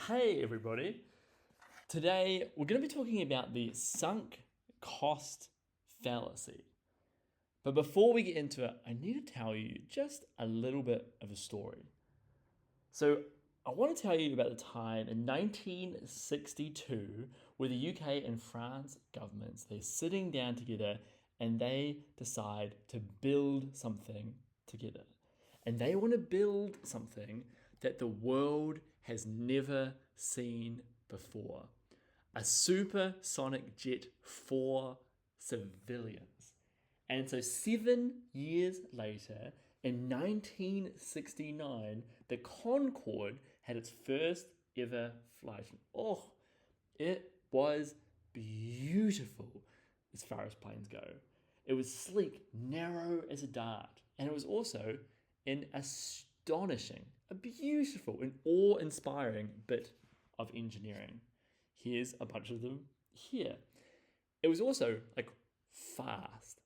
Hey everybody! Today we're going to be talking about the sunk cost fallacy. But before we get into it, I need to tell you just a little bit of a story. So I want to tell you about the time in 1962 where the UK and France governments, they're sitting down together and they decide to build something together. And they want to build something that the world has never seen before. A supersonic jet for civilians. And so 7 years later, in 1969, the Concorde had its first ever flight. Oh, it was beautiful as far as planes go. It was sleek, narrow as a dart, and it was also an astonishing, a beautiful, and awe-inspiring bit of engineering. Here's a bunch of them here. It was also fast,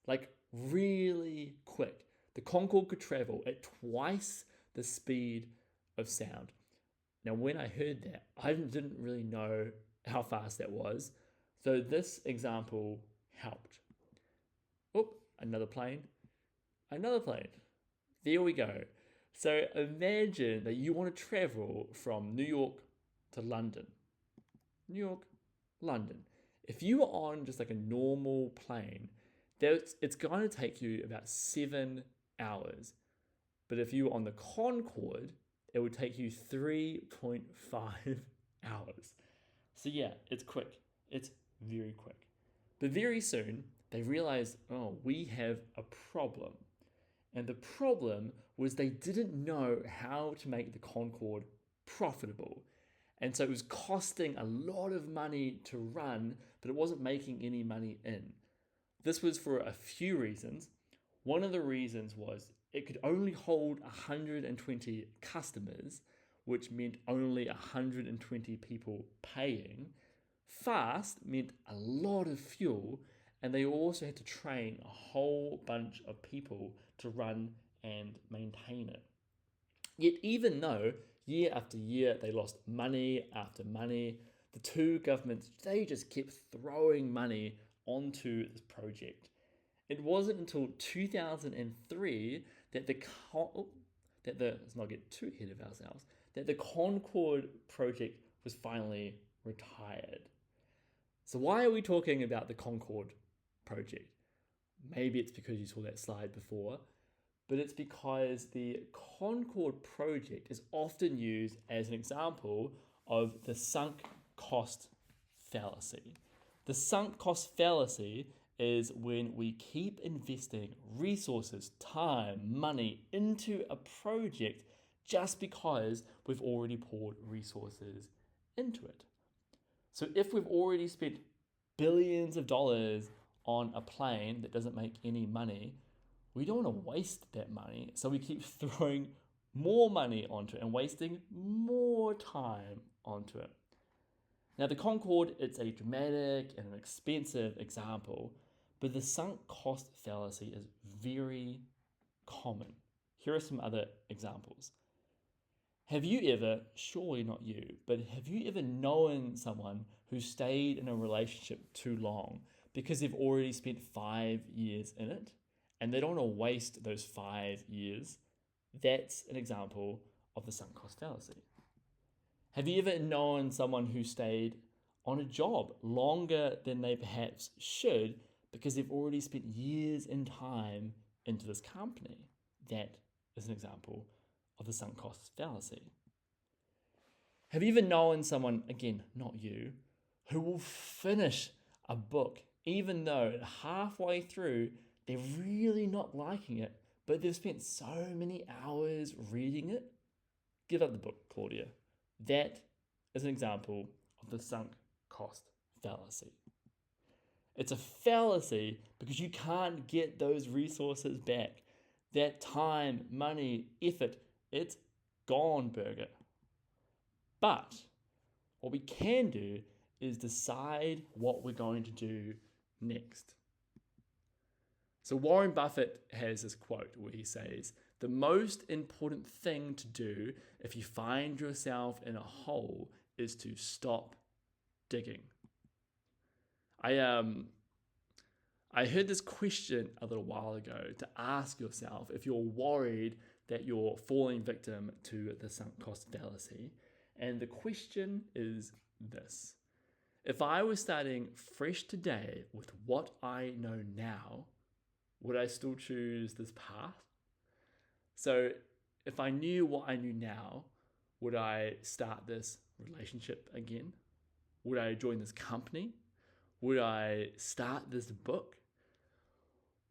really quick. The Concorde could travel at twice the speed of sound. Now, when I heard that, I didn't really know how fast that was. So this example helped. Oh, another plane. There we go. So imagine that you want to travel from New York to London. New York, London. If you were on just a normal plane, it's going to take you about 7 hours. But if you were on the Concorde, it would take you 3.5 hours. So yeah, it's quick. It's very quick. But very soon, they realized, we have a problem. And the problem was they didn't know how to make the Concorde profitable. And so it was costing a lot of money to run, but it wasn't making any money in. This was for a few reasons. One of the reasons was it could only hold 120 customers, which meant only 120 people paying. Fast meant a lot of fuel, and they also had to train a whole bunch of people to run and maintain it. Yet even though year after year they lost money after money, the two governments, they just kept throwing money onto this project. It wasn't until 2003 that let's not get too ahead of ourselves, that the Concorde project was finally retired. So why are we talking about the Concorde project? Maybe it's because you saw that slide before, but it's because the Concorde project is often used as an example of the sunk cost fallacy. The sunk cost fallacy is when we keep investing resources, time, money into a project just because we've already poured resources into it. So if we've already spent billions of dollars on a plane that doesn't make any money, we don't want to waste that money. So we keep throwing more money onto it and wasting more time onto it. Now the Concorde, it's a dramatic and an expensive example, but the sunk cost fallacy is very common. Here are some other examples. Have you ever, surely not you, but have you ever known someone who stayed in a relationship too long because they've already spent 5 years in it and they don't want to waste those 5 years? That's an example of the sunk cost fallacy. Have you ever known someone who stayed on a job longer than they perhaps should because they've already spent years in time into this company? That is an example of the sunk cost fallacy. Have you ever known someone, again, not you, who will finish a book even though halfway through they're really not liking it, but they've spent so many hours reading it? Give up the book, Claudia. That is an example of the sunk cost fallacy. It's a fallacy because you can't get those resources back. That time, money, effort, it's gone, burger. But what we can do is decide what we're going to do next. So Warren Buffett has this quote where he says, "The most important thing to do if you find yourself in a hole is to stop digging. I heard this question a little while ago to ask yourself if you're worried that you're falling victim to the sunk cost fallacy. And the question is this: if I was starting fresh today with what I know now, would I still choose this path? So if I knew what I knew now, would I start this relationship again? Would I join this company? Would I start this book?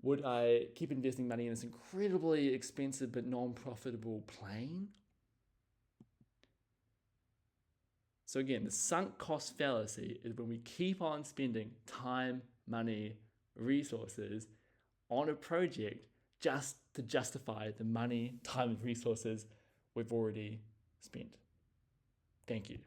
Would I keep investing money in this incredibly expensive but non-profitable plane? So again, the sunk cost fallacy is when we keep on spending time, money, resources on a project just to justify the money, time, and resources we've already spent. Thank you.